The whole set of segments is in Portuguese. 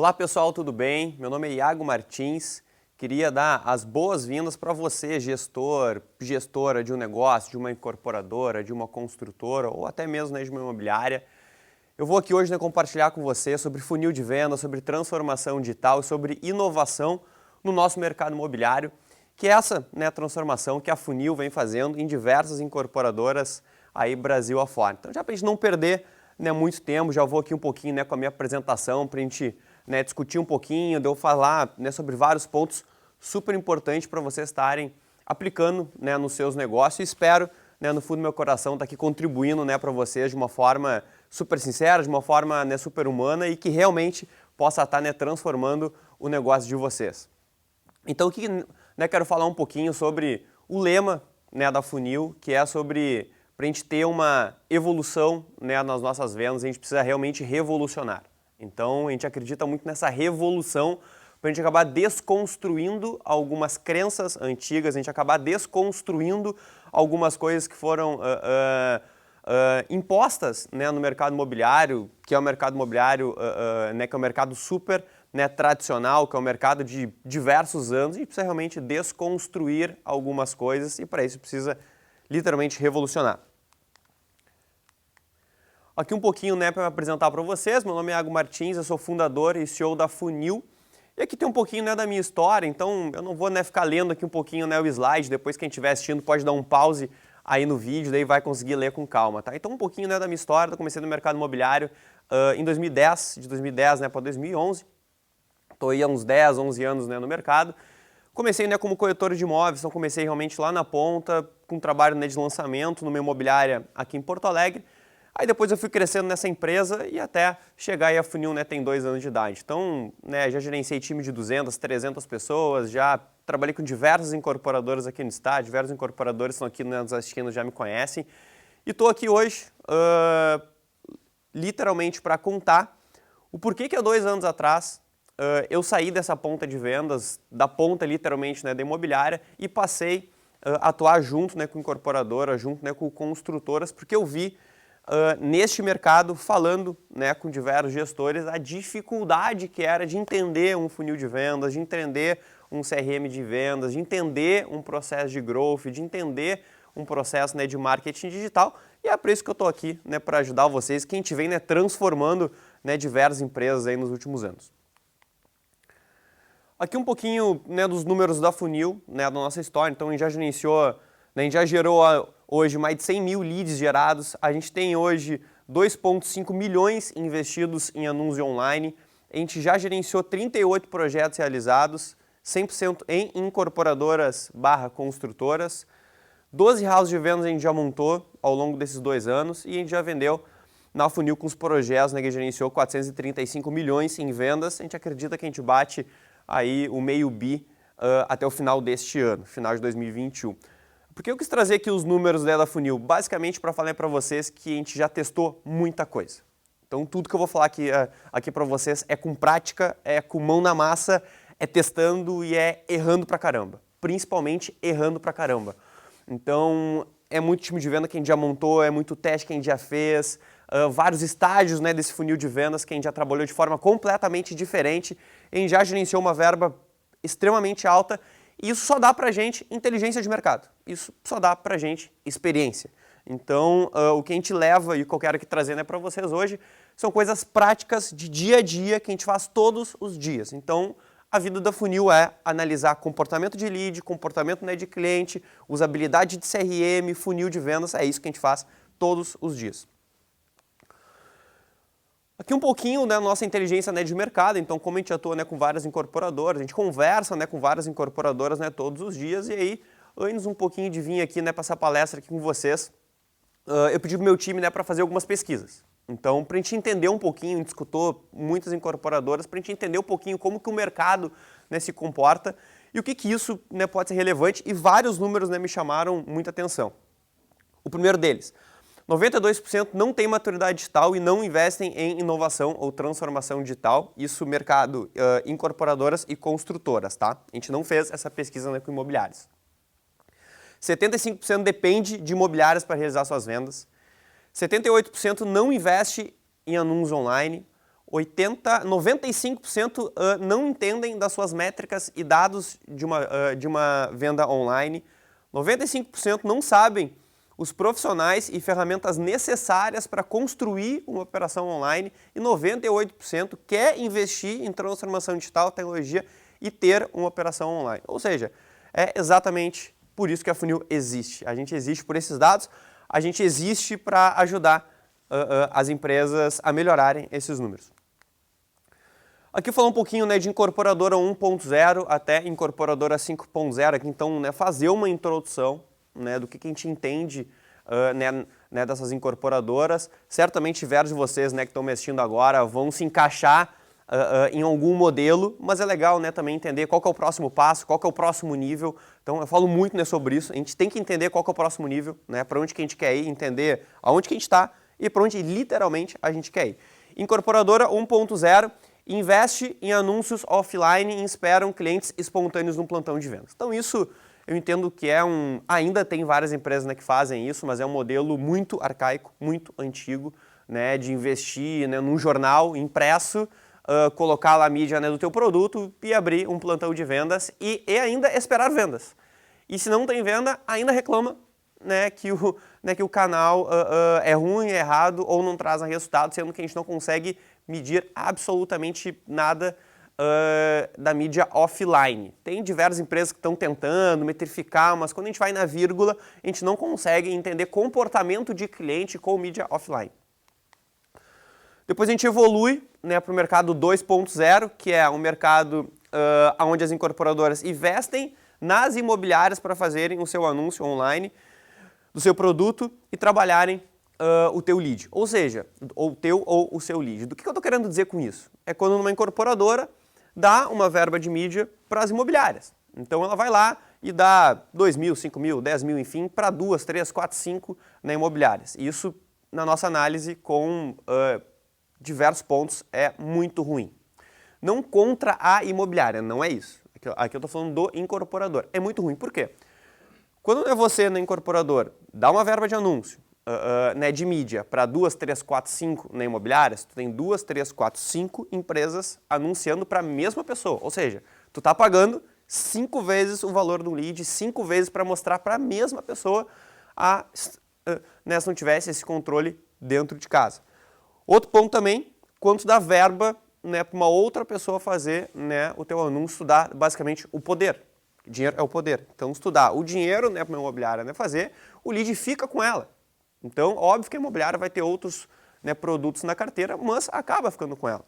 Olá pessoal, tudo bem? Meu nome é Iago Martins. Queria dar as boas-vindas para você, gestor, gestora de um negócio, de uma incorporadora, de uma construtora ou até mesmo de uma imobiliária. Eu vou aqui hoje compartilhar com você sobre funil de venda, sobre transformação digital e sobre inovação no nosso mercado imobiliário, que é essa transformação que a Funil vem fazendo em diversas incorporadoras aí Brasil afora. Então já para a gente não perder muito tempo, já vou aqui um pouquinho com a minha apresentação para a gente discutir um pouquinho, de eu falar sobre vários pontos super importantes para vocês estarem aplicando nos seus negócios. E espero, no fundo do meu coração, estar aqui contribuindo para vocês de uma forma super sincera, de uma forma super humana e que realmente possa estar transformando o negócio de vocês. Então, aqui quero falar um pouquinho sobre o lema da Funil, que é sobre, para a gente ter uma evolução nas nossas vendas, a gente precisa realmente revolucionar. Então, a gente acredita muito nessa revolução para a gente acabar desconstruindo algumas crenças antigas, a gente acabar desconstruindo algumas coisas que foram impostas no mercado imobiliário, que é o mercado imobiliário, que é o mercado super tradicional, que é o mercado de diversos anos, e precisa realmente desconstruir algumas coisas e para isso precisa literalmente revolucionar. Aqui um pouquinho para me apresentar para vocês. Meu nome é Iago Martins, eu sou fundador e CEO da Funil. E aqui tem um pouquinho da minha história, então eu não vou ficar lendo aqui um pouquinho o slide. Depois quem estiver assistindo pode dar um pause aí no vídeo, daí vai conseguir ler com calma, tá? Então um pouquinho da minha história. Eu comecei no mercado imobiliário em 2010, de 2010 para 2011. Estou aí há uns 10, 11 anos no mercado. Comecei como corretor de imóveis, então comecei realmente lá na ponta, com trabalho de lançamento numa imobiliária aqui em Porto Alegre. Aí depois eu fui crescendo nessa empresa e até chegar aí a Funil tem 2 anos de idade. Então, já gerenciei time de 200, 300 pessoas, já trabalhei com diversas incorporadoras aqui no estado, diversos incorporadores estão aqui nos assistindo, já me conhecem. E estou aqui hoje, literalmente, para contar o porquê que há 2 anos atrás eu saí dessa ponta de vendas, da ponta literalmente da imobiliária e passei a atuar junto com incorporadoras, junto com construtoras, porque eu vi neste mercado, falando com diversos gestores, a dificuldade que era de entender um funil de vendas, de entender um CRM de vendas, de entender um processo de growth, de entender um processo de marketing digital. E é por isso que eu estou aqui, para ajudar vocês, que a gente vem transformando diversas empresas aí nos últimos anos. Aqui um pouquinho dos números da Funil, da nossa história. Então a gente já gerenciou, a gente já gerou hoje mais de 100 mil leads gerados. A gente tem hoje 2,5 milhões investidos em anúncio online. A gente já gerenciou 38 projetos realizados, 100% em incorporadoras / construtoras. 12 houses de vendas a gente já montou ao longo desses 2 anos e a gente já vendeu na Funil com os projetos, que gerenciou 435 milhões em vendas. A gente acredita que a gente bate aí o meio bi até o final deste ano, final de 2021. Por que eu quis trazer aqui os números da Funil? Basicamente para falar para vocês que a gente já testou muita coisa. Então tudo que eu vou falar aqui para vocês é com prática, é com mão na massa, é testando e é errando pra caramba. Principalmente errando pra caramba. Então é muito time de venda que a gente já montou, é muito teste que a gente já fez, vários estágios desse funil de vendas que a gente já trabalhou de forma completamente diferente. A gente já gerenciou uma verba extremamente alta. E isso só dá pra gente inteligência de mercado, isso só dá pra gente experiência. Então, o que a gente leva e o que eu quero aqui trazer para vocês hoje são coisas práticas de dia a dia que a gente faz todos os dias. Então, a vida da Funil é analisar comportamento de lead, comportamento de cliente, usabilidade de CRM, funil de vendas, é isso que a gente faz todos os dias. Aqui um pouquinho da nossa inteligência de mercado, então como a gente atua com várias incorporadoras, a gente conversa com várias incorporadoras todos os dias, e aí, antes um pouquinho de vir aqui para essa palestra aqui com vocês, eu pedi para o meu time para fazer algumas pesquisas. Então, para a gente entender um pouquinho, a gente escutou muitas incorporadoras, para a gente entender um pouquinho como que o mercado se comporta e o que isso pode ser relevante, e vários números me chamaram muita atenção. O primeiro deles: 92% não tem maturidade digital e não investem em inovação ou transformação digital. Isso mercado incorporadoras e construtoras, tá? A gente não fez essa pesquisa com imobiliários. 75% depende de imobiliárias para realizar suas vendas. 78% não investe em anúncios online. 95% não entendem das suas métricas e dados de uma venda online. 95% não sabem os profissionais e ferramentas necessárias para construir uma operação online e 98% quer investir em transformação digital, tecnologia e ter uma operação online. Ou seja, é exatamente por isso que a Funil existe. A gente existe por esses dados, a gente existe para ajudar as empresas a melhorarem esses números. Aqui falar um pouquinho, né, de incorporadora 1.0 até incorporadora 5.0, aqui então, né, fazer uma introdução, né, do que a gente entende dessas incorporadoras. Certamente diversos de vocês, né, que estão me assistindo agora vão se encaixar em algum modelo, mas é legal, né, também entender qual que é o próximo passo, qual que é o próximo nível. Então eu falo muito, né, sobre isso. A gente tem que entender qual que é o próximo nível, né, para onde que a gente quer ir, entender aonde que a gente está e para onde literalmente a gente quer ir. Incorporadora 1.0 investe em anúncios offline e esperam clientes espontâneos no plantão de vendas. Então isso eu entendo que ainda tem várias empresas, né, que fazem isso, mas é um modelo muito arcaico, muito antigo, né, de investir, né, num jornal impresso, colocar lá a mídia, né, do teu produto e abrir um plantão de vendas e ainda esperar vendas. E se não tem venda, ainda reclama, né, que o canal é ruim, é errado ou não traz resultado, sendo que a gente não consegue medir absolutamente nada da mídia offline. Tem diversas empresas que estão tentando metrificar, mas quando a gente vai na vírgula, a gente não consegue entender comportamento de cliente com mídia offline. Depois a gente evolui, né, para o mercado 2.0, que é um mercado onde as incorporadoras investem nas imobiliárias para fazerem o seu anúncio online do seu produto e trabalharem o teu lead. Ou seja, ou o seu lead. Do que eu estou querendo dizer com isso? É quando uma incorporadora dá uma verba de mídia para as imobiliárias. Então ela vai lá e dá 2 mil, 5 mil, 10 mil, enfim, para 2, 3, 4, 5 imobiliárias. Isso, na nossa análise, com diversos pontos, é muito ruim. Não contra a imobiliária, não é isso. Aqui eu estou falando do incorporador. É muito ruim. Por quê? Quando você, no incorporador, dá uma verba de anúncio, né, de mídia para 2, 3, 4, 5 na imobiliárias, tu tem 2, 3, 4, 5 empresas anunciando para a mesma pessoa. Ou seja, tu está pagando 5 vezes o valor do lead, 5 vezes para mostrar para a mesma pessoa né, se não tivesse esse controle dentro de casa. Outro ponto também, quanto dá verba, né, para uma outra pessoa fazer, né, o teu anúncio, tu dá basicamente o poder. Dinheiro é o poder. Então, se tu dá o dinheiro, né, para uma imobiliária, né, fazer, o lead fica com ela. Então, óbvio que a imobiliária vai ter outros, né, produtos na carteira, mas acaba ficando com ela.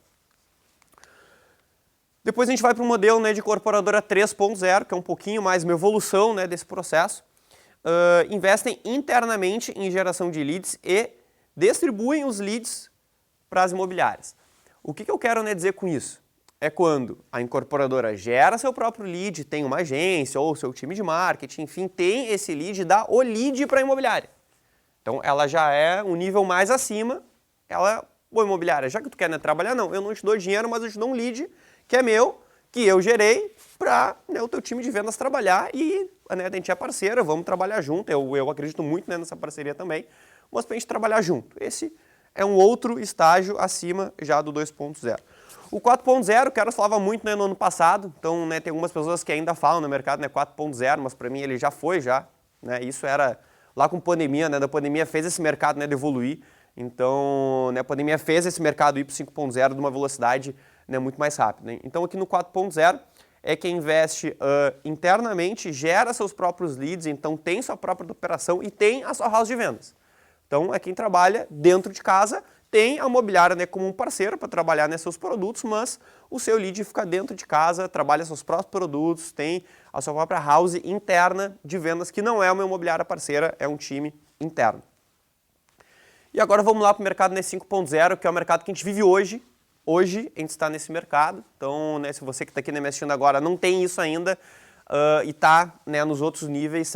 Depois a gente vai para o modelo, né, de incorporadora 3.0, que é um pouquinho mais uma evolução, né, desse processo. Investem internamente em geração de leads e distribuem os leads para as imobiliárias. O que eu quero, né, dizer com isso? É quando a incorporadora gera seu próprio lead, tem uma agência ou seu time de marketing, enfim, tem esse lead e dá o lead para a imobiliária. Então, ela já é um nível mais acima, imobiliária, já que tu quer, né, trabalhar, não, eu não te dou dinheiro, mas eu te dou um lead que é meu, que eu gerei para, né, o teu time de vendas trabalhar e, né, a gente é parceiro, vamos trabalhar junto, eu acredito muito, né, nessa parceria também, mas para a gente trabalhar junto. Esse é um outro estágio acima já do 2.0. O 4.0, o Quero falava muito, né, no ano passado, então, né, tem algumas pessoas que ainda falam no mercado, né, 4.0, mas para mim ele já foi, né, isso era lá com pandemia, né, da pandemia fez esse mercado, né, de evoluir, então, né, a pandemia fez esse mercado ir para 5.0 de uma velocidade, né, muito mais rápida. Né? Então, aqui no 4.0 é quem investe internamente, gera seus próprios leads, então tem sua própria operação e tem a sua house de vendas. Então, é quem trabalha dentro de casa, tem a imobiliária, né, como um parceiro para trabalhar nesses seus produtos, mas o seu lead fica dentro de casa, trabalha seus próprios produtos, tem a sua própria house interna de vendas, que não é uma imobiliária parceira, é um time interno. E agora vamos lá para o mercado, né, 5.0, que é o mercado que a gente vive hoje. Hoje a gente está nesse mercado, então, né, se você que está aqui, né, me assistindo agora não tem isso ainda e está, né, nos outros níveis,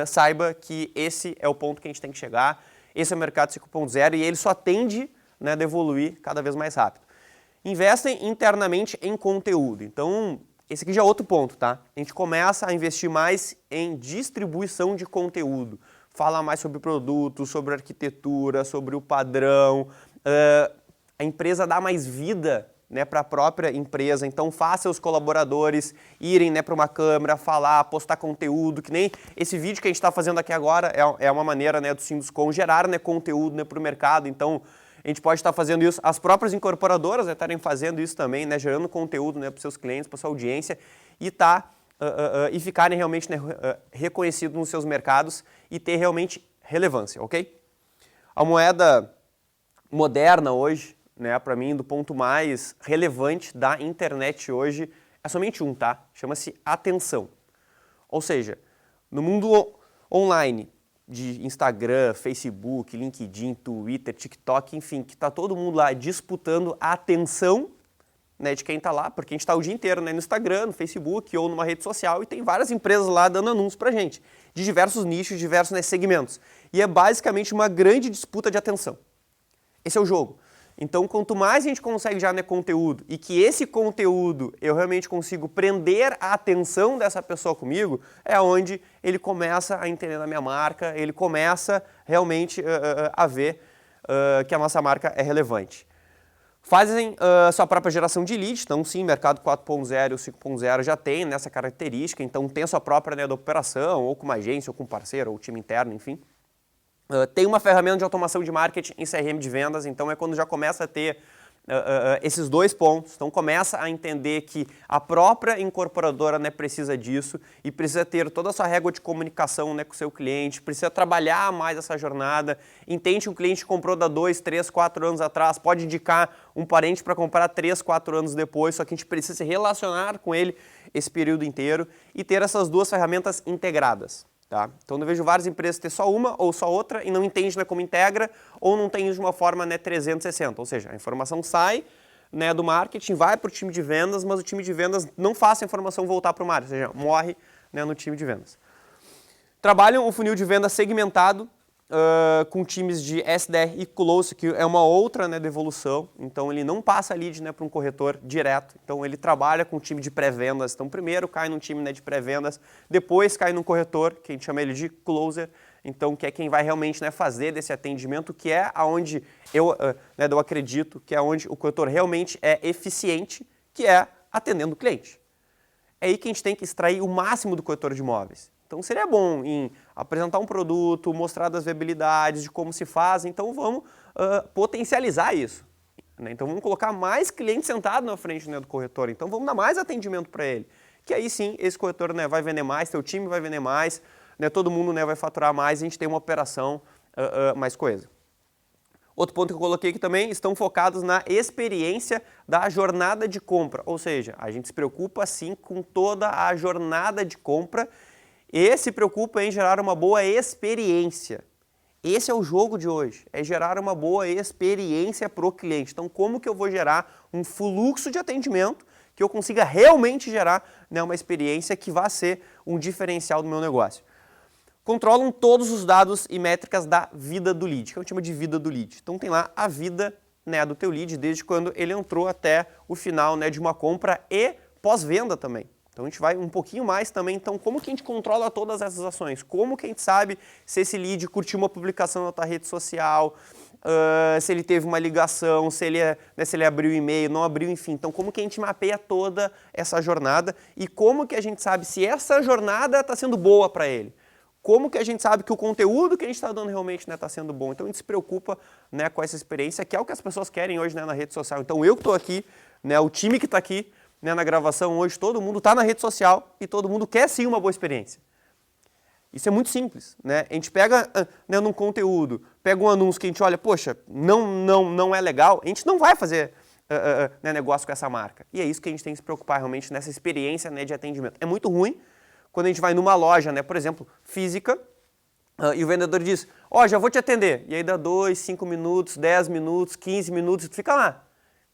saiba que esse é o ponto que a gente tem que chegar. Esse é o mercado 5.0 e ele só tende, né, a evoluir cada vez mais rápido. Investem internamente em conteúdo. Então, esse aqui já é outro ponto, tá? A gente começa a investir mais em distribuição de conteúdo. Falar mais sobre produtos, sobre arquitetura, sobre o padrão, a empresa dá mais vida, né, para a própria empresa. Então faça seus colaboradores irem, né, para uma câmera, falar, postar conteúdo, que nem esse vídeo que a gente está fazendo aqui agora é uma maneira, né, do Sinduscom gerar, né, conteúdo, né, para o mercado. Então a gente pode estar fazendo isso, as próprias incorporadoras, né, estarem fazendo isso também, né, gerando conteúdo, né, para os seus clientes, para a sua audiência e ficarem realmente, né, reconhecidos nos seus mercados e ter realmente relevância, ok? A moeda moderna hoje, né, para mim, do ponto mais relevante da internet hoje, é somente um, tá? Chama-se atenção. Ou seja, no mundo online, de Instagram, Facebook, LinkedIn, Twitter, TikTok, enfim, que está todo mundo lá disputando a atenção, né, de quem está lá, porque a gente está o dia inteiro, né, no Instagram, no Facebook ou numa rede social e tem várias empresas lá dando anúncios para gente, de diversos nichos, diversos, né, segmentos. E é basicamente uma grande disputa de atenção. Esse é o jogo. Então, quanto mais a gente consegue já, né, conteúdo e que esse conteúdo eu realmente consigo prender a atenção dessa pessoa comigo, é onde ele começa a entender da minha marca, ele começa realmente a ver que a nossa marca é relevante. Fazem sua própria geração de leads, então sim, mercado 4.0 e 5.0 já tem nessa característica, então tem a sua própria, né, da operação, ou com uma agência, ou com um parceiro, ou time interno, enfim. Tem uma ferramenta de automação de marketing em CRM de vendas, então é quando já começa a ter esses dois pontos. Então começa a entender que a própria incorporadora, né, precisa disso e precisa ter toda a sua régua de comunicação, né, com o seu cliente, precisa trabalhar mais essa jornada, entende que o cliente comprou há 2, 3, 4 anos atrás, pode indicar um parente para comprar 3, 4 anos depois, só que a gente precisa se relacionar com ele esse período inteiro e ter essas duas ferramentas integradas. Tá? Então eu vejo várias empresas ter só uma ou só outra e não entende, né, como integra ou não tem de uma forma, né, 360, ou seja, a informação sai, né, do marketing, vai para o time de vendas, mas o time de vendas não faz a informação voltar para o marketing, ou seja, morre, né, no time de vendas. Trabalham o funil de venda segmentado com times de SDR e Close, que é uma outra, né, devolução, então ele não passa lead, né, para um corretor direto, então ele trabalha com o time de pré-vendas, então primeiro cai num time, né, de pré-vendas, depois cai num corretor, que a gente chama ele de Closer, então que é quem vai realmente, né, fazer desse atendimento, que é aonde eu acredito, que é onde o corretor realmente é eficiente, que é atendendo o cliente. É aí que a gente tem que extrair o máximo do corretor de imóveis. Então seria bom em apresentar um produto, mostrar das viabilidades, de como se faz, então vamos potencializar isso. Né? Então vamos colocar mais clientes sentados na frente, né, do corretor, então vamos dar mais atendimento para ele. Que aí sim, esse corretor, né, vai vender mais, seu time vai vender mais, né, todo mundo, né, vai faturar mais e a gente tem uma operação mais coesa. Outro ponto que eu coloquei aqui também, estão focados na experiência da jornada de compra, ou seja, a gente se preocupa sim com toda a jornada de compra e se preocupa em gerar uma boa experiência. Esse é o jogo de hoje, é gerar uma boa experiência para o cliente. Então, como que eu vou gerar um fluxo de atendimento que eu consiga realmente gerar, né, uma experiência que vá ser um diferencial do meu negócio? Controlam todos os dados e métricas da vida do lead, que a gente chama de vida do lead. Então tem lá a vida, né, do teu lead, desde quando ele entrou até o final, né, de uma compra e pós-venda também. Então a gente vai um pouquinho mais também, então como que a gente controla todas essas ações? Como que a gente sabe se esse lead curtiu uma publicação na tua rede social, se ele teve uma ligação, se ele abriu e-mail, não abriu, enfim. Então como que a gente mapeia toda essa jornada e como que a gente sabe se essa jornada está sendo boa para ele? Como que a gente sabe que o conteúdo que a gente está dando realmente está sendo bom? Então a gente se preocupa, né, com essa experiência, que é o que as pessoas querem hoje, né, na rede social. Então eu que estou aqui, né, o time que está aqui, né, na gravação hoje, todo mundo está na rede social e todo mundo quer sim uma boa experiência. Isso é muito simples, né? A gente pega, né, num conteúdo, pega um anúncio que a gente olha, poxa, não é legal, a gente não vai fazer né, negócio com essa marca. E é isso que a gente tem que se preocupar realmente nessa experiência, né, de atendimento. É muito ruim quando a gente vai numa loja, né, por exemplo, física, e o vendedor diz, ó, já vou te atender. E aí dá 2, 5 minutos, 10 minutos, 15 minutos, e tu fica lá.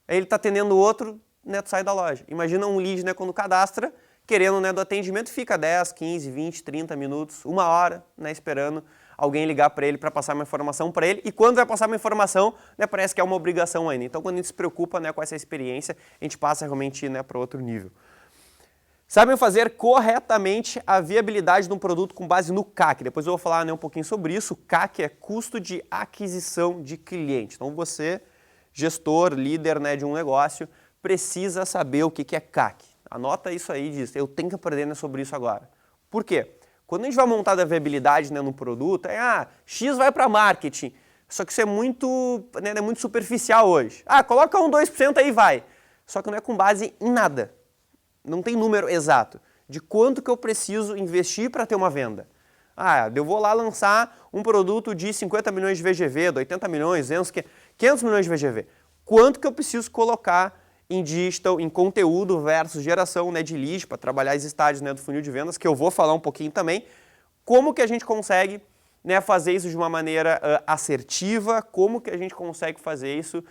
Aí ele está atendendo o outro, né, tu sai da loja. Imagina um lead, né, quando cadastra, querendo, né, do atendimento, fica 10, 15, 20, 30 minutos, 1 hora, né, esperando alguém ligar para ele para passar uma informação para ele. E quando vai passar uma informação, né, parece que é uma obrigação ainda. Então, quando a gente se preocupa, né, com essa experiência, a gente passa realmente, né, para outro nível. Sabem fazer corretamente a viabilidade de um produto com base no CAC. Depois eu vou falar, né, um pouquinho sobre isso. O CAC é custo de aquisição de cliente. Então você gestor, líder, né, de um negócio, precisa saber o que é CAC. Anota isso aí e diz, eu tenho que aprender, né, sobre isso agora. Por quê? Quando a gente vai montar a viabilidade, né, no produto, X vai para marketing, só que isso é muito, né, é muito superficial hoje. Coloca 2% aí vai. Só que não é com base em nada. Não tem número exato de quanto que eu preciso investir para ter uma venda. Eu vou lá lançar um produto de 50 milhões de VGV, de 80 milhões, 500 milhões de VGV. Quanto que eu preciso colocar em digital, em conteúdo versus geração, né, de lead para trabalhar os estágios, né, do funil de vendas, que eu vou falar um pouquinho também. Como que a gente consegue, né, fazer isso de uma maneira assertiva, como que a gente consegue fazer isso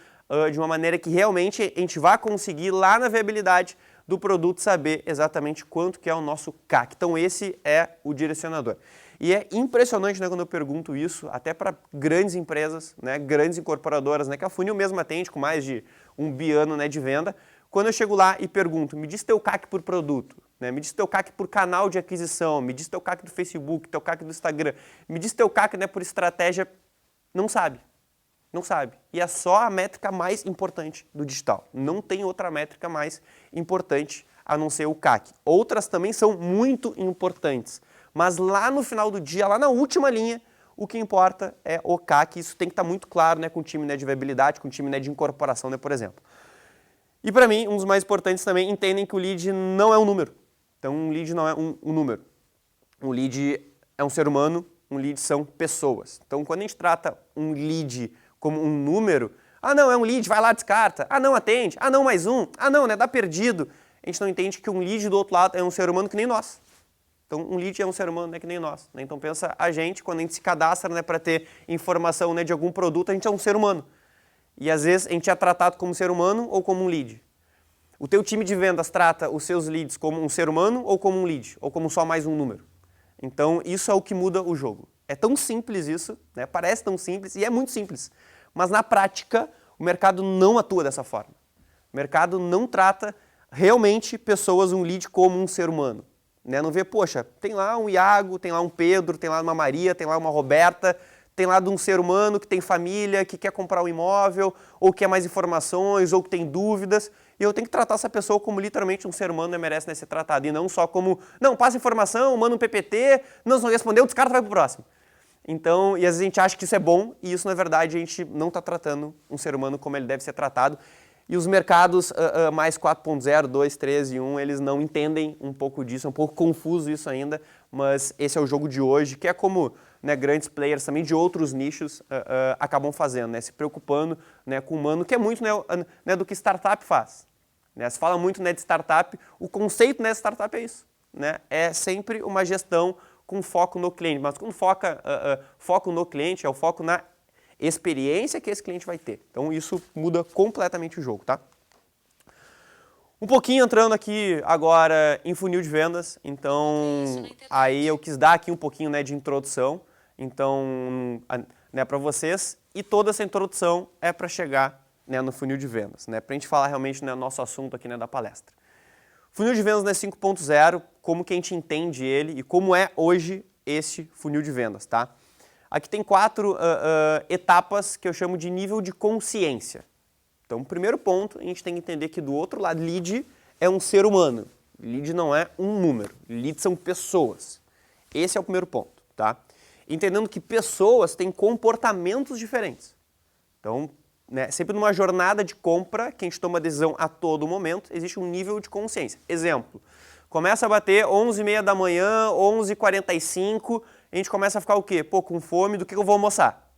de uma maneira que realmente a gente vai conseguir lá na viabilidade do produto saber exatamente quanto que é o nosso CAC. Então esse é o direcionador. E é impressionante, né, quando eu pergunto isso, até para grandes empresas, né, grandes incorporadoras, né, que a Funil mesmo atende com mais de 1 bi ano, né, de venda. Quando eu chego lá e pergunto, me diz teu CAC por produto, né, me diz teu CAC por canal de aquisição, me diz teu CAC do Facebook, teu CAC do Instagram, me diz teu CAC, né, por estratégia, não sabe. Não sabe. E é só a métrica mais importante do digital. Não tem outra métrica mais importante a não ser o CAC. Outras também são muito importantes. Mas lá no final do dia, lá na última linha, o que importa é o CAC. Isso tem que estar muito claro, né, com o time, né, de viabilidade, com o time, né, de incorporação, né, por exemplo. E para mim, um dos mais importantes também, entendem que o lead não é um número. Então, um lead não é um número. Um lead é um ser humano, um lead são pessoas. Então, quando a gente trata um lead como um número, não, é um lead, vai lá, descarta, não, atende, não, mais um, não, né, dá perdido. A gente não entende que um lead do outro lado é um ser humano que nem nós. Então, um lead é um ser humano, né, que nem nós. Né? Então, pensa a gente, quando a gente se cadastra, né, para ter informação, né, de algum produto, a gente é um ser humano. E às vezes a gente é tratado como ser humano ou como um lead. O teu time de vendas trata os seus leads como um ser humano ou como um lead, ou como só mais um número. Então, isso é o que muda o jogo. É tão simples isso, né? Parece tão simples e é muito simples. Mas na prática, o mercado não atua dessa forma. O mercado não trata realmente pessoas, um lead, como um ser humano. Né? Não vê, poxa, tem lá um Iago, tem lá um Pedro, tem lá uma Maria, tem lá uma Roberta, tem lá de um ser humano que tem família, que quer comprar um imóvel, ou quer mais informações, ou que tem dúvidas. E eu tenho que tratar essa pessoa como literalmente um ser humano, né, merece, né, ser tratado. E não só como, não, passa informação, manda um PPT, não respondeu, descarta, vai pro próximo. Então, e às vezes a gente acha que isso é bom, e isso, na verdade, a gente não está tratando um ser humano como ele deve ser tratado. E os mercados mais 4.0, 2, 3 e 1, eles não entendem um pouco disso, é um pouco confuso isso ainda, mas esse é o jogo de hoje, que é como, né, grandes players também de outros nichos acabam fazendo, né, se preocupando, né, com o humano, que é muito, né, do que startup faz. Né, se fala muito, né, de startup, o conceito, né, de startup é isso. Né, é sempre uma gestão com foco no cliente, mas quando foco no cliente, é o foco na experiência que esse cliente vai ter. Então isso muda completamente o jogo, tá? Um pouquinho entrando aqui agora em funil de vendas, então aí eu quis dar aqui um pouquinho, né, de introdução, então, né, para vocês, e toda essa introdução é para chegar, né, no funil de vendas, né, para a gente falar realmente, né, nosso assunto aqui, né, da palestra. Funil de vendas, né, 5.0, como que a gente entende ele e como é hoje este funil de vendas, tá? Aqui tem 4 etapas que eu chamo de nível de consciência. Então, o primeiro ponto, a gente tem que entender que do outro lado, lead é um ser humano. Lead não é um número. Lead são pessoas. Esse é o primeiro ponto, tá? Entendendo que pessoas têm comportamentos diferentes. Então, né, sempre numa jornada de compra, que a gente toma decisão a todo momento, existe um nível de consciência. Exemplo, começa a bater 11h30 da manhã, 11h45, a gente começa a ficar o quê? Pô, com fome, do que eu vou almoçar?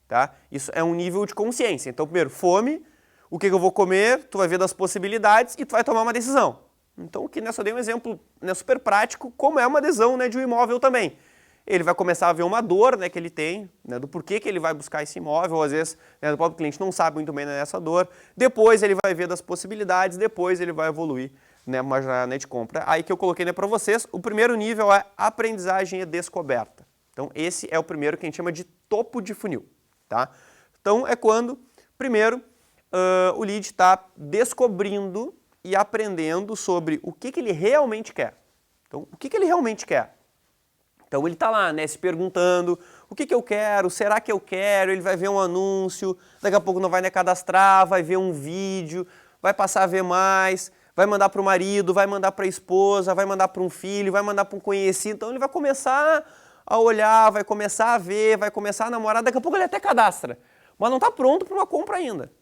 Tá? Isso é um nível de consciência. Então, primeiro, fome, o que eu vou comer, tu vai ver das possibilidades e tu vai tomar uma decisão. Então, aqui, né, só dei um exemplo, né, super prático, como é uma adesão, né, de um imóvel também. Ele vai começar a ver uma dor, né, que ele tem, né, do porquê que ele vai buscar esse imóvel, ou às vezes, né, o próprio cliente não sabe muito bem, né, essa dor. Depois ele vai ver das possibilidades, depois ele vai evoluir, né, uma jornada de compra. Aí que eu coloquei, né, para vocês, o primeiro nível é aprendizagem e descoberta. Então esse é o primeiro que a gente chama de topo de funil, tá? Então é quando, primeiro, o lead está descobrindo e aprendendo sobre o que ele realmente quer. Então, o que ele realmente quer? Então ele está lá, né, se perguntando, o que eu quero, será que eu quero? Ele vai ver um anúncio, daqui a pouco não vai, né, cadastrar, vai ver um vídeo, vai passar a ver mais, vai mandar para o marido, vai mandar para a esposa, vai mandar para um filho, vai mandar para um conhecido. Então ele vai começar a olhar, vai começar a ver, vai começar a namorar, daqui a pouco ele até cadastra, mas não está pronto para uma compra ainda.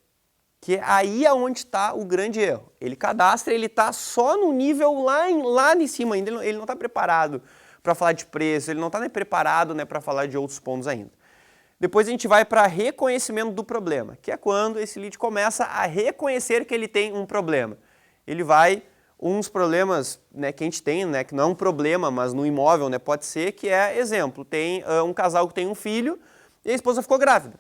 Que aí é onde está o grande erro. Ele cadastra, ele está só no nível lá em cima ainda, ele não está preparado para falar de preço, ele não está nem preparado, né, para falar de outros pontos ainda. Depois a gente vai para reconhecimento do problema, que é quando esse lead começa a reconhecer que ele tem um problema. Ele vai, uns problemas, né, que a gente tem, né, que não é um problema, mas no imóvel, né, pode ser, que é, exemplo, tem um casal que tem um filho e a esposa ficou grávida.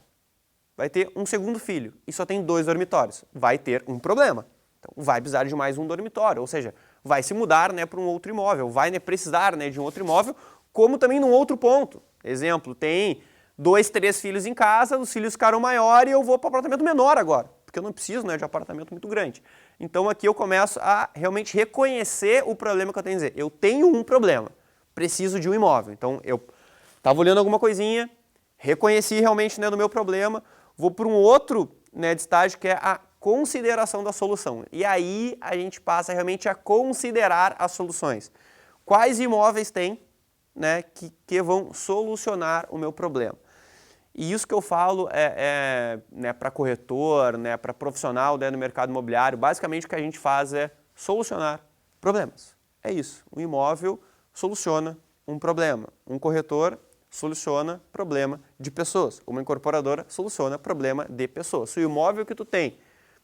Vai ter um segundo filho e só tem 2 dormitórios. Vai ter um problema. Então vai precisar de mais um dormitório, ou seja, vai se mudar, né, para um outro imóvel, vai, né, precisar, né, de um outro imóvel, como também num outro ponto. Exemplo, tem 2, 3 filhos em casa, os filhos ficaram maiores e eu vou para um apartamento menor agora, porque eu não preciso, né, de um apartamento muito grande. Então aqui eu começo a realmente reconhecer o problema que eu tenho a dizer. Eu tenho um problema, preciso de um imóvel. Então eu estava olhando alguma coisinha, reconheci realmente, né, do meu problema, vou para um outro, né, de estágio que é a consideração da solução. E aí a gente passa realmente a considerar as soluções. Quais imóveis tem, né, que vão solucionar o meu problema? E isso que eu falo né, para corretor, né, para profissional, né, no mercado imobiliário, basicamente o que a gente faz é solucionar problemas. É isso. Um imóvel soluciona um problema. Um corretor soluciona problema de pessoas. Uma incorporadora soluciona problema de pessoas. Se o imóvel que tu tem,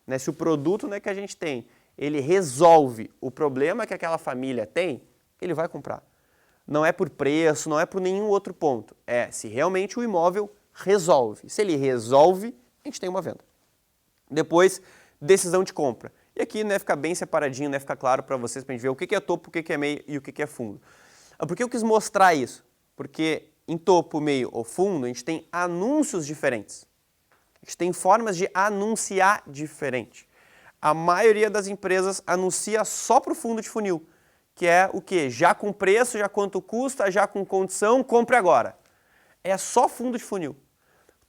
né, se o produto, né, que a gente tem, ele resolve o problema que aquela família tem, ele vai comprar. Não é por preço, não é por nenhum outro ponto. É se realmente o imóvel resolve. Se ele resolve, a gente tem uma venda. Depois, decisão de compra. E aqui, né, fica bem separadinho, né, fica claro para vocês, para a gente ver o que é topo, o que é meio e o que é fundo. Por que eu quis mostrar isso? Porque em topo, meio ou fundo, a gente tem anúncios diferentes. A gente tem formas de anunciar diferente. A maioria das empresas anuncia só para o fundo de funil, que é o quê? Já com preço, já quanto custa, já com condição, compre agora. É só fundo de funil.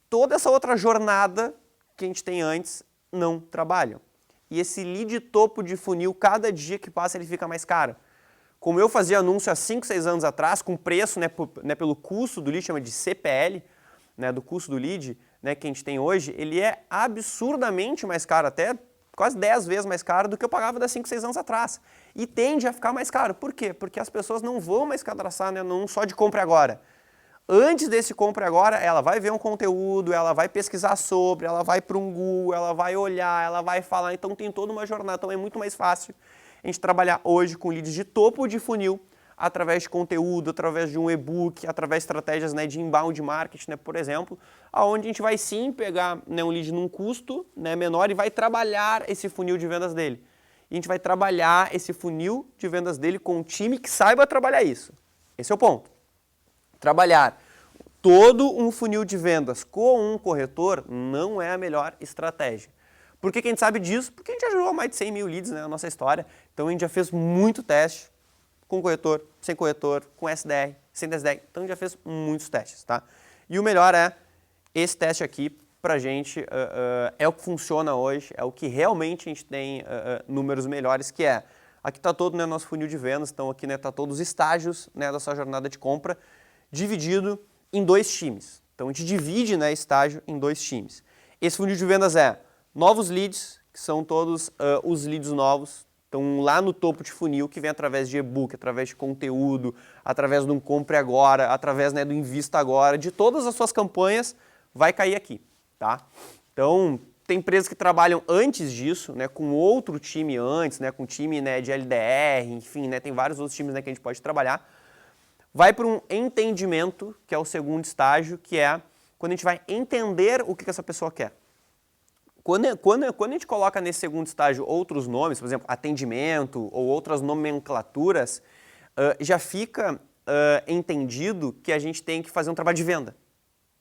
Toda essa outra jornada que a gente tem antes não trabalham. E esse lead topo de funil, cada dia que passa ele fica mais caro. Como eu fazia anúncio há 5, 6 anos atrás, com preço, né, pelo custo do lead, chama de CPL, né, do custo do lead, né, que a gente tem hoje, ele é absurdamente mais caro, até quase 10 vezes mais caro do que eu pagava há 5, 6 anos atrás. E tende a ficar mais caro. Por quê? Porque as pessoas não vão mais cadastrar, né, num só de compra agora. Antes desse compra agora, ela vai ver um conteúdo, ela vai pesquisar sobre, ela vai para um Google, ela vai olhar, ela vai falar. Então tem toda uma jornada, então é muito mais fácil a gente trabalhar hoje com leads de topo de funil, através de conteúdo, através de um e-book, através de estratégias, né, de inbound marketing, né, por exemplo, aonde a gente vai sim pegar, né, um lead num custo, né, menor e vai trabalhar esse funil de vendas dele. E a gente vai trabalhar esse funil de vendas dele com um time que saiba trabalhar isso. Esse é o ponto. Trabalhar todo um funil de vendas com um corretor não é a melhor estratégia. Por que a gente sabe disso? Porque a gente já gerou mais de 100 mil leads, né, na nossa história. Então a gente já fez muito teste com corretor, sem corretor, com SDR, sem SDR. Então a gente já fez muitos testes, tá? E o melhor é esse teste aqui pra gente é o que funciona hoje, é o que realmente a gente tem números melhores, que é aqui está todo, né, nosso funil de vendas, então aqui, né, tá todos os estágios, né, da sua jornada de compra, dividido em 2 times. Então a gente divide, né, estágio em 2 times. Esse funil de vendas é novos leads, que são todos os leads novos, estão lá no topo de funil, que vem através de e-book, através de conteúdo, através de um compre agora, através, né, do invista agora, de todas as suas campanhas, vai cair aqui, tá? Então, tem empresas que trabalham antes disso, né, com outro time antes, né, com time, né, de LDR, enfim, né, tem vários outros times, né, que a gente pode trabalhar. Vai para um entendimento, que é o segundo estágio, que é quando a gente vai entender o que essa pessoa quer. Quando a gente coloca nesse segundo estágio outros nomes, por exemplo, atendimento ou outras nomenclaturas, já fica entendido que a gente tem que fazer um trabalho de venda.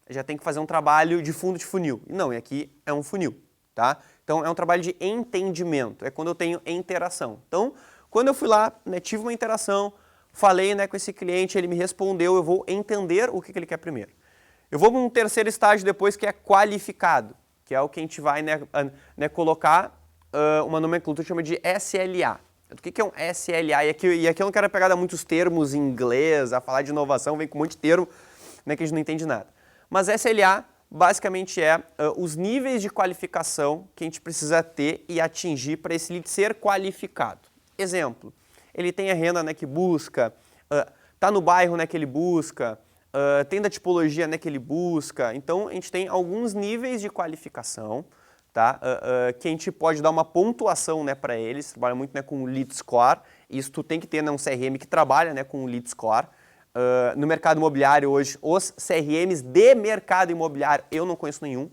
Já tem que fazer um trabalho de fundo de funil. Não, e aqui é um funil, tá? Então é um trabalho de entendimento, é quando eu tenho interação. Então, quando eu fui lá, né, tive uma interação, falei, né, com esse cliente, ele me respondeu, eu vou entender o que ele quer primeiro. Eu vou para um terceiro estágio depois, que é qualificado, que é o que a gente vai colocar uma nomenclatura que chama de SLA. O que é um SLA? E aqui eu não quero pegar muitos termos em inglês, a falar de inovação, vem com um monte de termo, né, que a gente não entende nada. Mas SLA basicamente é os níveis de qualificação que a gente precisa ter e atingir para esse lead ser qualificado. Exemplo, ele tem a renda, né, que busca, está no bairro, né, que ele busca, tem da tipologia, né, que ele busca. Então, a gente tem alguns níveis de qualificação, tá? Que a gente pode dar uma pontuação, né, para eles. Trabalha muito, né, com o lead score. Isso tu tem que ter, né, um CRM que trabalha, né, com o lead score. No mercado imobiliário hoje, os CRMs de mercado imobiliário, eu não conheço nenhum,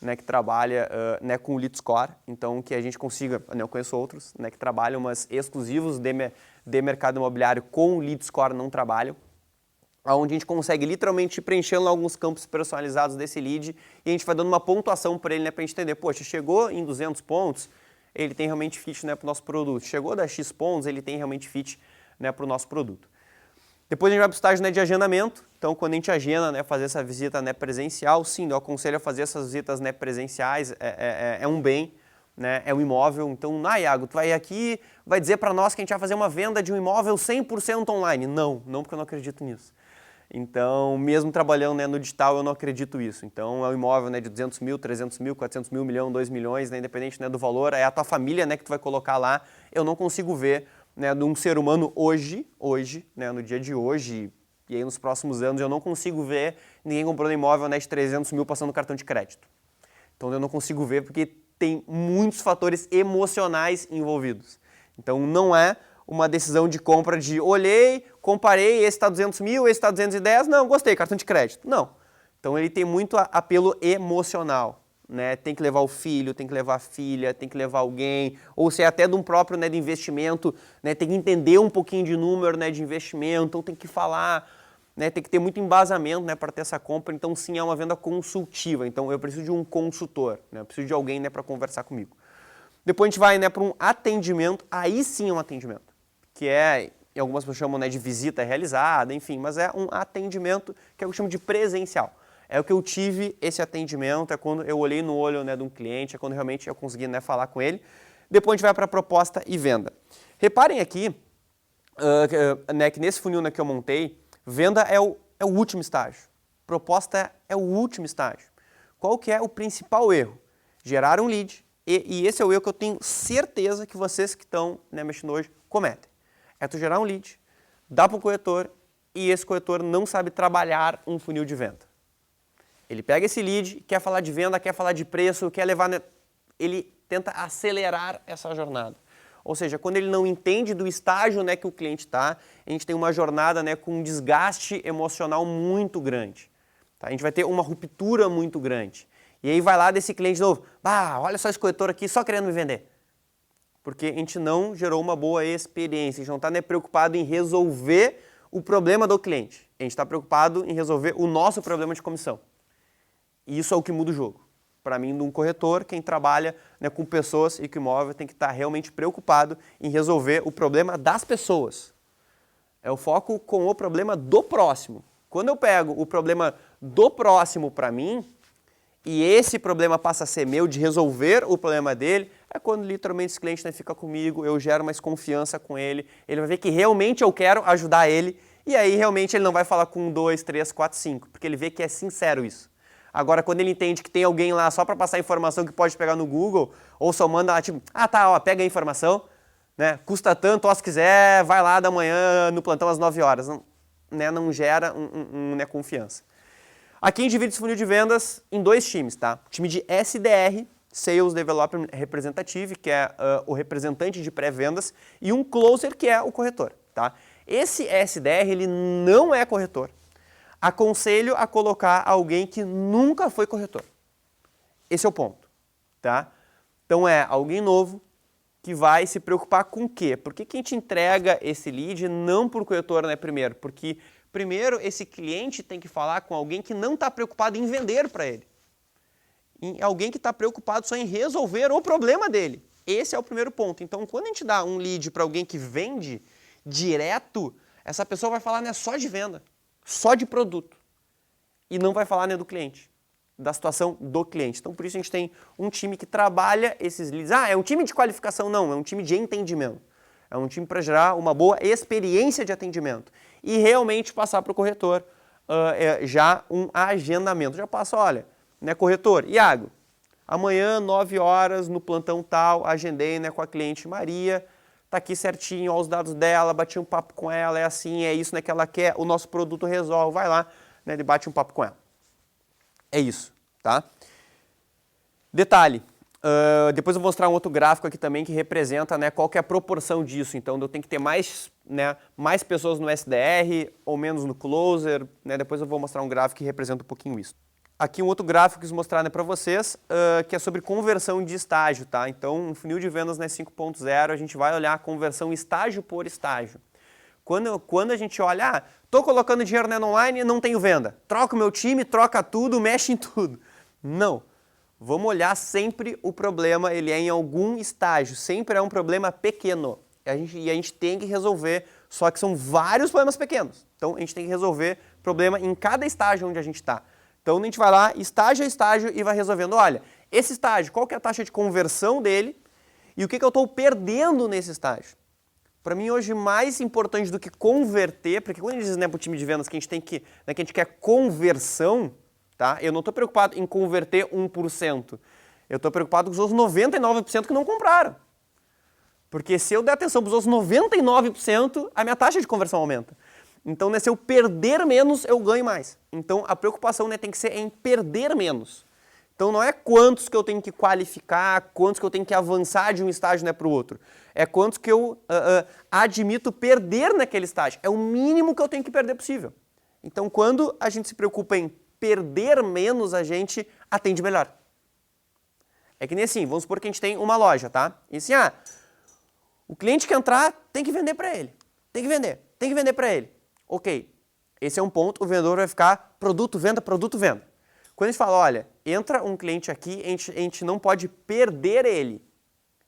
né, que trabalha né, com o lead score. Então, que a gente consiga, né, eu conheço outros, né, que trabalham, mas exclusivos de mercado imobiliário com o lead score não trabalham. Onde a gente consegue literalmente ir preenchendo alguns campos personalizados desse lead e a gente vai dando uma pontuação para ele, né, para a gente entender, poxa, chegou em 200 pontos, ele tem realmente fit, né, para o nosso produto. Chegou a X pontos, ele tem realmente fit, né, para o nosso produto. Depois a gente vai para o estágio, né, de agendamento. Então, quando a gente agenda, né, fazer essa visita, né, presencial, sim, eu aconselho a fazer essas visitas, né, presenciais, é um bem, né, é um imóvel. Então, Iago, tu vai aqui, vai dizer para nós que a gente vai fazer uma venda de um imóvel 100% online. Não, porque eu não acredito nisso. Então, mesmo trabalhando, né, no digital, eu não acredito nisso. Então, é um imóvel, né, de 200 mil, 300 mil, 400 mil, 1 milhão, 2 milhões, né, independente, né, do valor, é a tua família, né, que tu vai colocar lá. Eu não consigo ver, né, de um ser humano hoje, né, no dia de hoje, e aí nos próximos anos, eu não consigo ver ninguém comprando imóvel, né, de 300 mil passando cartão de crédito. Então, eu não consigo ver porque tem muitos fatores emocionais envolvidos. Então, não é uma decisão de compra de olhei, comparei, esse está 200 mil, esse está 210, não, gostei, cartão de crédito. Não. Então ele tem muito apelo emocional, né? Tem que levar o filho, tem que levar a filha, tem que levar alguém, ou se é até de um próprio, né, de investimento, né, tem que entender um pouquinho de número, né, de investimento, então tem que falar, né, tem que ter muito embasamento, né, para ter essa compra. Então sim, é uma venda consultiva, então eu preciso de um consultor, né, eu preciso de alguém, né, para conversar comigo. Depois a gente vai, né, para um atendimento, aí sim é um atendimento, que é, em algumas pessoas chamam, né, de visita realizada, enfim, mas é um atendimento que eu chamo de presencial. É o que eu tive esse atendimento, é quando eu olhei no olho, né, de um cliente, é quando realmente eu consegui, né, falar com ele. Depois a gente vai para a proposta e venda. Reparem aqui, né, que nesse funil, né, que eu montei, venda é o último estágio, proposta é o último estágio. Qual que é o principal erro? Gerar um lead, e esse é o erro que eu tenho certeza que vocês que estão, né, mexendo hoje cometem. É tu gerar um lead, dá para o corretor e esse corretor não sabe trabalhar um funil de venda. Ele pega esse lead, quer falar de venda, quer falar de preço, quer levar... Ele tenta acelerar essa jornada. Ou seja, quando ele não entende do estágio, né, que o cliente está, a gente tem uma jornada, né, com um desgaste emocional muito grande. Tá? A gente vai ter uma ruptura muito grande. E aí vai lá desse cliente de novo, olha só esse corretor aqui só querendo me vender. Porque a gente não gerou uma boa experiência, a gente não está, né, preocupado em resolver o problema do cliente. A gente está preocupado em resolver o nosso problema de comissão. E isso é o que muda o jogo. Para mim, num corretor, quem trabalha, né, com pessoas e com imóvel tem que estar realmente preocupado em resolver o problema das pessoas. É o foco com o problema do próximo. Quando eu pego o problema do próximo para mim, e esse problema passa a ser meu, de resolver o problema dele, é quando literalmente esse cliente, né, fica comigo, eu gero mais confiança com ele, ele vai ver que realmente eu quero ajudar ele, e aí realmente ele não vai falar com 2, 3, 4, 5, porque ele vê que é sincero isso. Agora, quando ele entende que tem alguém lá só para passar informação que pode pegar no Google, ou só manda lá, tipo, pega a informação, né, custa tanto, se quiser, vai lá da manhã no plantão às 9 horas. Não, né, não gera né, confiança. Aqui a gente divide esse funil de vendas em 2 times, tá? O time de SDR, Sales Development Representative, que é o representante de pré-vendas, e um Closer, que é o corretor, tá? Esse SDR, ele não é corretor. Aconselho a colocar alguém que nunca foi corretor. Esse é o ponto, tá? Então é alguém novo que vai se preocupar com o quê? Por que a gente entrega esse lead não por corretor, né, primeiro? Porque primeiro esse cliente tem que falar com alguém que não está preocupado em vender para ele. Em alguém que está preocupado só em resolver o problema dele. Esse é o primeiro ponto. Então, quando a gente dá um lead para alguém que vende direto, essa pessoa vai falar, né, só de venda, só de produto, e não vai falar, né, do cliente, da situação do cliente. Então, por isso a gente tem um time que trabalha esses leads. Ah, é um time de qualificação? Não, é um time de entendimento. É um time para gerar uma boa experiência de atendimento e realmente passar para o corretor já um agendamento. Já passa, olha, né, corretor, Iago, amanhã, 9 horas, no plantão tal, agendei, né, com a cliente Maria, tá aqui certinho, ó, os dados dela, bati um papo com ela, é assim, é isso, né, que ela quer, o nosso produto resolve, vai lá, né, ele bate um papo com ela. É isso, tá? Detalhe, depois eu vou mostrar um outro gráfico aqui também que representa, né, qual que é a proporção disso. Então eu tenho que ter mais, né, mais pessoas no SDR ou menos no Closer, né? Depois eu vou mostrar um gráfico que representa um pouquinho isso. Aqui um outro gráfico que eu quis mostrar, né, para vocês, que é sobre conversão de estágio, tá? Então um funil de vendas, né, 5.0, a gente vai olhar a conversão estágio por estágio. Quando a gente olha, tô colocando dinheiro, né, no online e não tenho venda. Troca o meu time, troca tudo, mexe em tudo. Não. Vamos olhar sempre o problema, ele é em algum estágio, sempre é um problema pequeno. E a gente tem que resolver, só que são vários problemas pequenos. Então a gente tem que resolver problema em cada estágio onde a gente está. Então a gente vai lá, estágio a estágio, e vai resolvendo, olha, esse estágio, qual que é a taxa de conversão dele e o que eu estou perdendo nesse estágio. Para mim hoje mais importante do que converter, porque quando a gente diz, né, para o time de vendas que a gente tem que, né, que a gente quer conversão, tá? Eu não estou preocupado em converter 1%. Eu estou preocupado com os outros 99% que não compraram. Porque se eu der atenção para os outros 99%, a minha taxa de conversão aumenta. Então, né, se eu perder menos, eu ganho mais. Então, a preocupação, né, tem que ser em perder menos. Então, não é quantos que eu tenho que qualificar, quantos que eu tenho que avançar de um estágio, né, para o outro. É quantos que eu admito perder naquele estágio. É o mínimo que eu tenho que perder possível. Então, quando a gente se preocupa em perder menos, a gente atende melhor. É que nem assim, vamos supor que a gente tem uma loja, tá? E assim, o cliente que entrar tem que vender para ele. Tem que vender para ele. Ok, esse é um ponto, o vendedor vai ficar produto, venda, produto, venda. Quando a gente fala, olha, entra um cliente aqui, a gente não pode perder ele.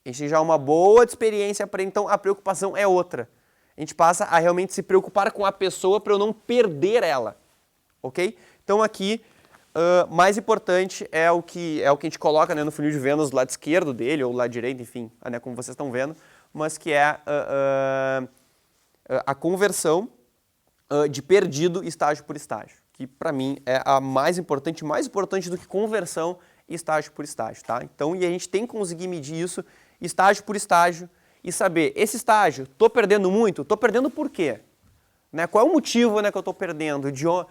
A gente tem já uma boa experiência para ele, então a preocupação é outra. A gente passa a realmente se preocupar com a pessoa para eu não perder ela. Ok? Então aqui, mais importante é o que a gente coloca, né, no funil de vendas do lado esquerdo dele, ou do lado direito, enfim, né, como vocês estão vendo, mas que é a conversão de perdido estágio por estágio, que para mim é a mais importante do que conversão estágio por estágio, tá? Então, e a gente tem que conseguir medir isso estágio por estágio e saber, esse estágio, estou perdendo muito? Estou perdendo por quê? Né? Qual é o motivo, né, que eu estou perdendo? Eu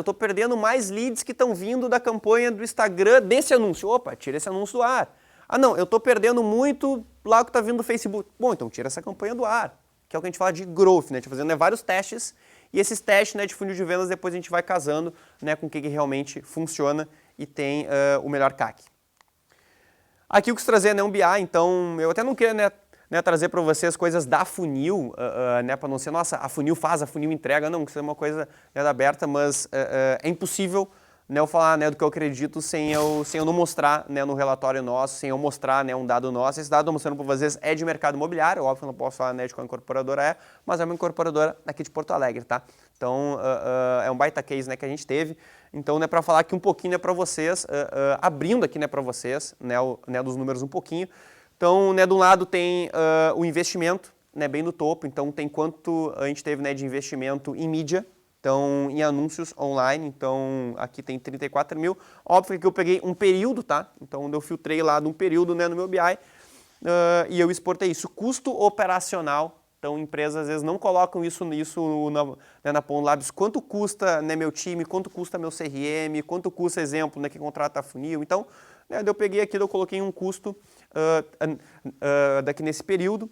estou perdendo mais leads que estão vindo da campanha do Instagram desse anúncio. Opa, tira esse anúncio do ar. Não, eu estou perdendo muito lá o que está vindo do Facebook. Bom, então tira essa campanha do ar, que é o que a gente fala de growth, né? A gente fazendo, né, vários testes, e esses testes, né, de funil de vendas depois a gente vai casando, né, com o que realmente funciona e tem o melhor CAC. Aqui eu quis trazer, né, um BI, então eu até não queria, né, trazer para vocês coisas da funil, né, para não ser, nossa, a funil faz, a funil entrega, não, que isso é uma coisa, né, aberta, mas é impossível, né, eu falar, né, do que eu acredito sem eu não mostrar, né, no relatório nosso, sem eu mostrar, né, um dado nosso. Esse dado eu estou mostrando para vocês é de mercado imobiliário, óbvio que eu não posso falar, né, de qual incorporadora é, mas é uma incorporadora aqui de Porto Alegre, tá? Então é um baita case, né, que a gente teve. Então, né, para falar aqui um pouquinho, né, para vocês, abrindo aqui, né, para vocês, né, dos números um pouquinho. Então, né, de um lado tem o investimento, né, bem no topo. Então tem quanto a gente teve, né, de investimento em mídia. Então, em anúncios online, então aqui tem 34 mil. Óbvio que eu peguei um período, tá? Então eu filtrei lá de um período, né, no meu BI e eu exportei isso. Custo operacional, então empresas às vezes não colocam isso na Pond Labs. Quanto custa, né, meu time, quanto custa meu CRM, quanto custa, exemplo, né, que contrata a funil. Então, né, eu peguei aqui, eu coloquei um custo daqui nesse período.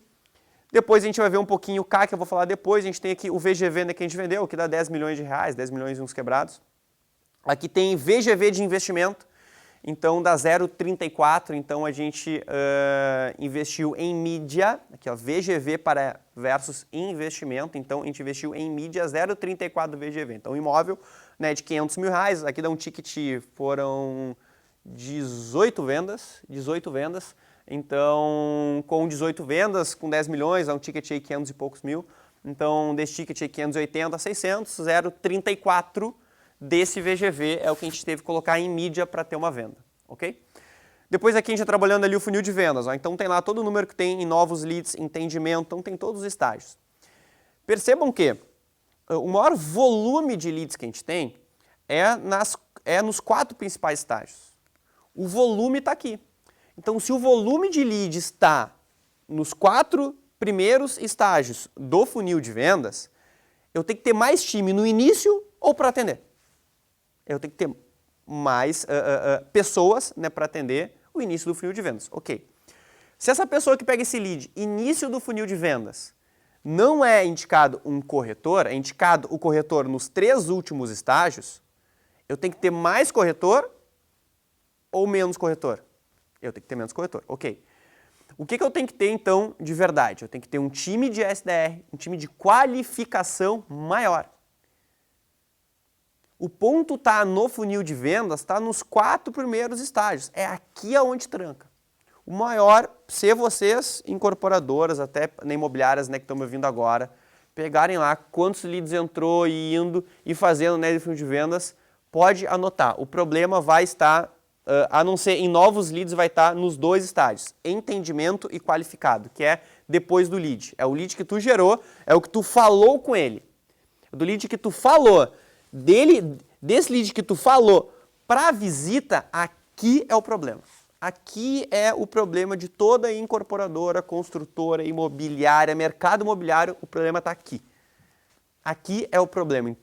Depois a gente vai ver um pouquinho o CAC, eu vou falar depois. A gente tem aqui o VGV, né, que a gente vendeu, que dá 10 milhões de reais, 10 milhões e uns quebrados. Aqui tem VGV de investimento, então dá 0,34. Então a gente investiu em mídia, aqui ó, VGV versus investimento. Então a gente investiu em mídia 0,34 do VGV. Então imóvel, né, de 500 mil reais, aqui dá um ticket, foram 18 vendas. Então, com 18 vendas, com 10 milhões, é um ticket aí 500 e poucos mil, Então, desse ticket aí 580 a 600, 0,34 desse VGV é o que a gente teve que colocar em mídia para ter uma venda, ok? Depois aqui a gente está trabalhando ali o funil de vendas, ó. Então tem lá todo o número que tem em novos leads, entendimento, então tem todos os estágios. Percebam que o maior volume de leads que a gente tem é nos 4 principais estágios. O volume está aqui. Então, se o volume de leads está nos 4 primeiros estágios do funil de vendas, eu tenho que ter mais time no início ou para atender? Eu tenho que ter mais pessoas, né, para atender o início do funil de vendas. Ok. Se essa pessoa que pega esse lead, início do funil de vendas, não é indicado um corretor, é indicado o corretor nos 3 últimos estágios, eu tenho que ter mais corretor ou menos corretor? Eu tenho que ter menos corretor, ok. O que eu tenho que ter, então, de verdade? Eu tenho que ter um time de SDR, um time de qualificação maior. O ponto está no funil de vendas, está nos 4 primeiros estágios. É aqui aonde tranca. O maior, se vocês, incorporadoras, até imobiliárias, né, que estão me ouvindo agora, pegarem lá quantos leads entrou e indo e fazendo, né, de funil de vendas, pode anotar. O problema vai estar, a não ser em novos leads, vai estar nos 2 estágios, entendimento e qualificado, que é depois do lead. É o lead que tu gerou, é o que tu falou com ele. Do lead que tu falou, desse lead que tu falou para a visita, aqui é o problema. Aqui é o problema de toda incorporadora, construtora, imobiliária, mercado imobiliário, o problema está aqui. Aqui é o problema.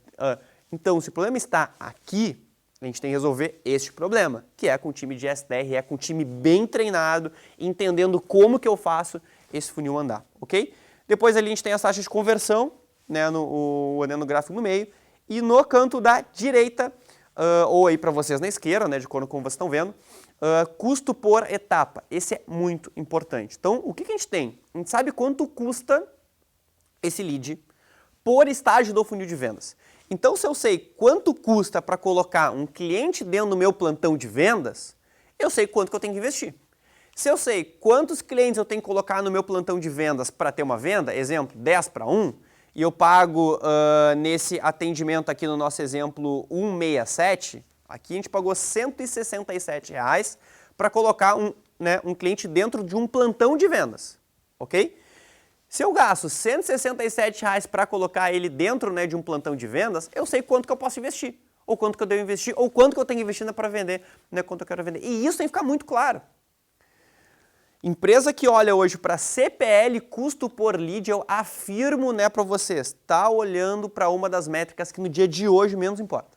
Então, se o problema está aqui, a gente tem que resolver este problema, que é com o time de SDR, é com o time bem treinado, entendendo como que eu faço esse funil andar, ok? Depois ali a gente tem as taxas de conversão, né, olhando o gráfico no meio, e no canto da direita, ou aí para vocês na esquerda, né, de acordo com como vocês estão vendo, custo por etapa. Esse é muito importante. Então, o que a gente tem? A gente sabe quanto custa esse lead por estágio do funil de vendas. Então, se eu sei quanto custa para colocar um cliente dentro do meu plantão de vendas, eu sei quanto que eu tenho que investir. Se eu sei quantos clientes eu tenho que colocar no meu plantão de vendas para ter uma venda, exemplo, 10 para 1, e eu pago nesse atendimento aqui no nosso exemplo 167, aqui a gente pagou R$ 167 para colocar um cliente dentro de um plantão de vendas, ok? Se eu gasto R$ 167 para colocar ele dentro, né, de um plantão de vendas, eu sei quanto que eu posso investir, ou quanto que eu devo investir, ou quanto que eu tenho que investir para vender, né, quanto eu quero vender. E isso tem que ficar muito claro. Empresa que olha hoje para CPL, custo por lead, eu afirmo, né, para vocês, está olhando para uma das métricas que no dia de hoje menos importa.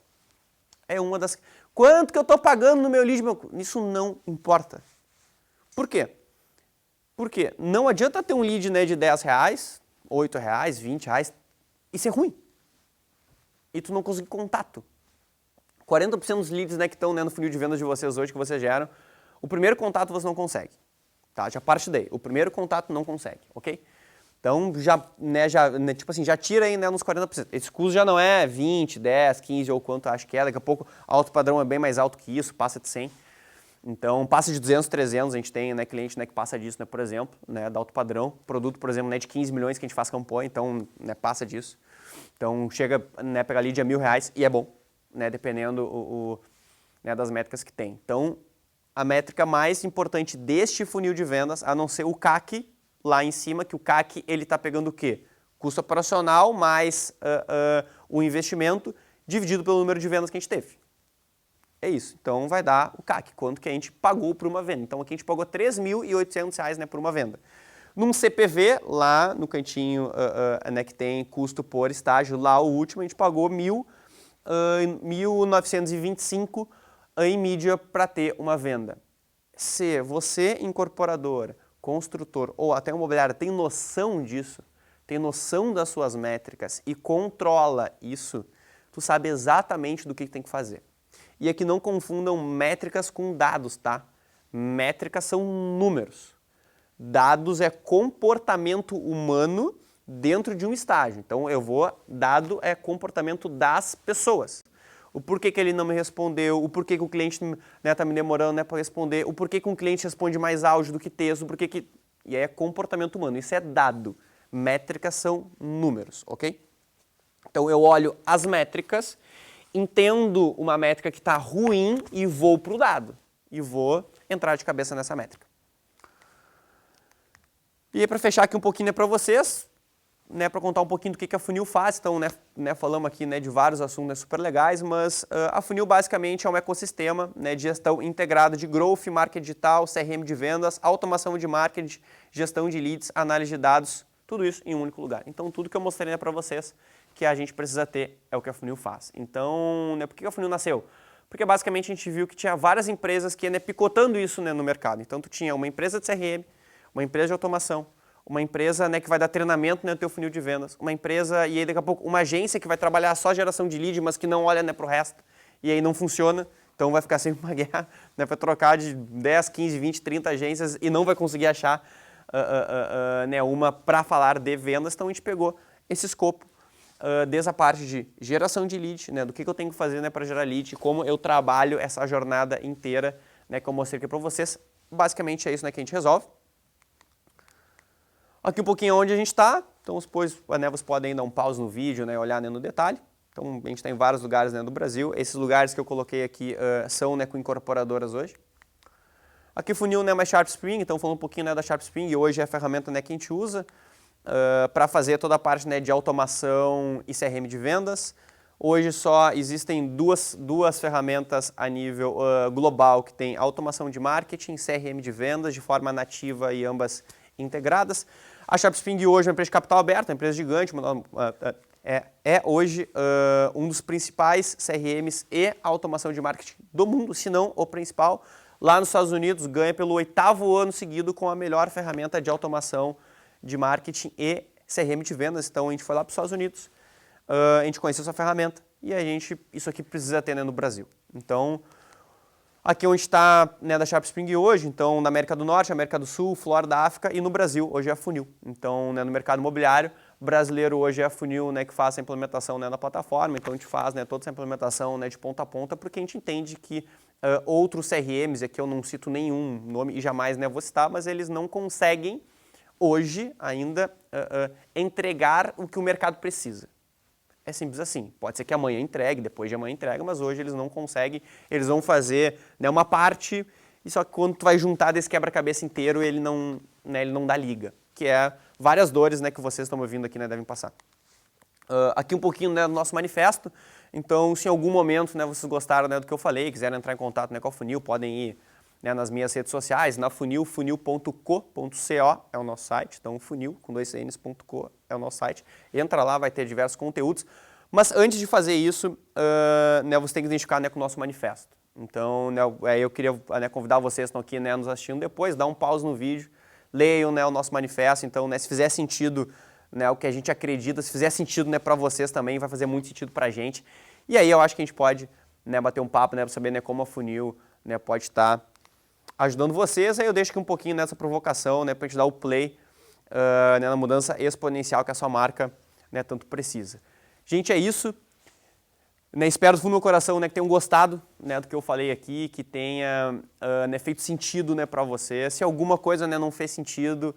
É uma das... Quanto que eu estou pagando no meu lead? Isso não importa. Por quê? Porque não adianta ter um lead, né, de R$10, R$8, R$20 e ser ruim. E tu não conseguir contato. 40% dos leads, né, que estão, né, no funil de vendas de vocês hoje, que vocês geram, o primeiro contato você não consegue. Tá? Já parte daí. O primeiro contato não consegue, ok? Então, tipo assim, já tira aí, né, nos 40%. Esse custo já não é 20, 10, 15 ou quanto acho que é. Daqui a pouco, alto padrão é bem mais alto que isso, passa de 100. Então, passa de 200, 300, a gente tem, né, cliente, né, que passa disso, né, por exemplo, né, da alto padrão. Produto, por exemplo, né, de 15 milhões que a gente faz campanha, então, né, passa disso. Então, chega, né, pegar lead a R$1.000 e é bom, né, dependendo né, das métricas que tem. Então, a métrica mais importante deste funil de vendas, a não ser o CAC lá em cima, que o CAC ele está pegando o quê? Custo operacional mais o investimento dividido pelo número de vendas que a gente teve. É isso. Então vai dar o CAC, quanto que a gente pagou por uma venda. Então aqui a gente pagou R$ 3.800, né, por uma venda. Num CPV, lá no cantinho, né, que tem custo por estágio, lá o último a gente pagou 1.925 em mídia para ter uma venda. Se você, incorporadora, construtor ou até imobiliária, tem noção disso, tem noção das suas métricas e controla isso, tu sabe exatamente do que tem que fazer. E aqui não confundam métricas com dados, tá? Métricas são números. Dados é comportamento humano dentro de um estágio. Então, dado é comportamento das pessoas. O porquê que ele não me respondeu, o porquê que o cliente, né, tá me demorando, né, para responder, o porquê que um cliente responde mais áudio do que texto, o porquê que... E aí é comportamento humano, isso é dado. Métricas são números, ok? Então eu olho as métricas, entendo uma métrica que está ruim e vou para o dado. E vou entrar de cabeça nessa métrica. E aí, para fechar aqui um pouquinho para vocês, para contar um pouquinho do que a Funil faz, então falamos aqui de vários assuntos super legais, mas a Funil basicamente é um ecossistema de gestão integrado de growth, marketing digital, CRM de vendas, automação de marketing, gestão de leads, análise de dados, tudo isso em um único lugar. Então tudo que eu mostrei para vocês que a gente precisa ter é o que a Funil faz. Então, por que a Funil nasceu? Porque basicamente a gente viu que tinha várias empresas que iam picotando isso no mercado. Então tu tinha uma empresa de CRM, uma empresa de automação, uma empresa que vai dar treinamento no teu funil de vendas, uma empresa e aí daqui a pouco uma agência que vai trabalhar só geração de lead, mas que não olha para o resto e aí não funciona, então vai ficar sempre uma guerra para trocar de 10, 15, 20, 30 agências e não vai conseguir achar uma para falar de vendas, então a gente pegou esse escopo desde a parte de geração de lead, do que eu tenho que fazer para gerar lead, como eu trabalho essa jornada inteira que eu mostrei aqui para vocês, basicamente é isso que a gente resolve. Aqui um pouquinho onde a gente está, então depois vocês podem dar um pause no vídeo e olhar no detalhe. Então a gente está em vários lugares do Brasil. Esses lugares que eu coloquei aqui são com incorporadoras hoje. Aqui funil mais SharpSpring, então falando um pouquinho da SharpSpring, e hoje é a ferramenta que a gente usa para fazer toda a parte de automação e CRM de vendas. Hoje só existem duas ferramentas a nível global que tem automação de marketing, CRM de vendas de forma nativa e ambas integradas. A SharpSpring hoje é uma empresa de capital aberto, uma empresa gigante, é hoje um dos principais CRMs e automação de marketing do mundo, se não o principal. Lá nos Estados Unidos ganha pelo 8º ano seguido com a melhor ferramenta de automação de marketing e CRM de vendas. Então a gente foi lá para os Estados Unidos, a gente conheceu essa ferramenta e isso aqui precisa ter no Brasil. Então aqui onde está da SharpSpring hoje, então na América do Norte, América do Sul, Flórida, África e no Brasil, hoje é a Funil. Então no mercado imobiliário brasileiro hoje é a Funil que faz a implementação na plataforma, então a gente faz toda essa implementação de ponta a ponta, porque a gente entende que outros CRMs, aqui eu não cito nenhum nome e jamais vou citar, mas eles não conseguem hoje ainda entregar o que o mercado precisa. É simples assim. Pode ser que amanhã entregue, depois de amanhã entregue, mas hoje eles não conseguem. Eles vão fazer uma parte, e só que quando tu vai juntar desse quebra-cabeça inteiro, ele não dá liga. Que é várias dores que vocês estão ouvindo aqui devem passar. Aqui um pouquinho do nosso manifesto. Então, se em algum momento vocês gostaram do que eu falei, quiserem entrar em contato com a Funil, podem ir nas minhas redes sociais, na Funil, funil.co é o nosso site, então funil, com 2 cns.co é o nosso site. Entra lá, vai ter diversos conteúdos, mas antes de fazer isso, você tem que identificar com o nosso manifesto. Então, eu queria convidar vocês que estão aqui nos assistindo depois, dá um pause no vídeo, leiam o nosso manifesto, então se fizer sentido o que a gente acredita, se fizer sentido para vocês também, vai fazer muito sentido para a gente. E aí eu acho que a gente pode bater um papo para saber como a Funil pode estar ajudando vocês. Aí eu deixo aqui um pouquinho nessa provocação para a gente dar o play na mudança exponencial que a sua marca tanto precisa. Gente, é isso. Espero do fundo do meu coração que tenham gostado do que eu falei aqui, que tenha feito sentido para vocês. Se alguma coisa não fez sentido,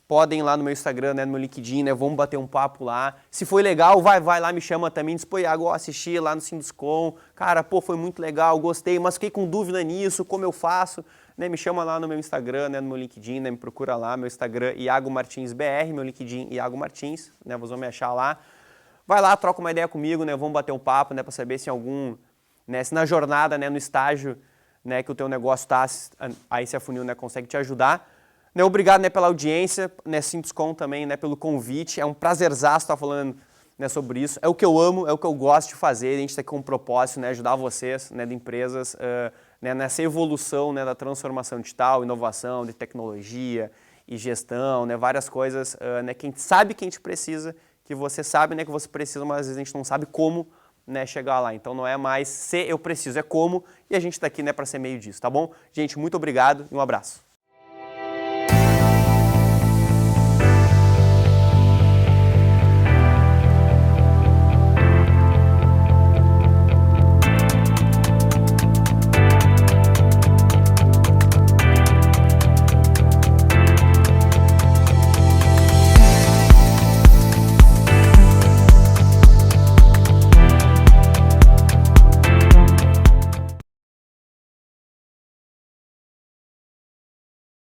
podem ir lá no meu Instagram, no meu LinkedIn, vamos bater um papo lá. Se foi legal, vai lá, me chama também, diz, pô, Iago, assisti lá no Sinduscom, cara, pô, foi muito legal, gostei, mas fiquei com dúvida nisso, como eu faço? Me chama lá no meu Instagram, no meu LinkedIn, me procura lá, meu Instagram, Iago Martins BR, meu LinkedIn, Iago Martins, vocês vão me achar lá. Vai lá, troca uma ideia comigo, vamos bater um papo, para saber se algum, se na jornada, no estágio, que o teu negócio está, aí se a Funil consegue te ajudar. Obrigado pela audiência, Sinduscom também pelo convite, é um prazerzaço estar falando sobre isso, é o que eu amo, é o que eu gosto de fazer, a gente está aqui com um propósito, ajudar vocês, de empresas, nessa evolução da transformação digital, inovação, de tecnologia e gestão, várias coisas que a gente sabe que a gente precisa, que você sabe que você precisa, mas às vezes a gente não sabe como chegar lá. Então não é mais se eu preciso, é como, e a gente está aqui para ser meio disso, tá bom? Gente, muito obrigado e um abraço.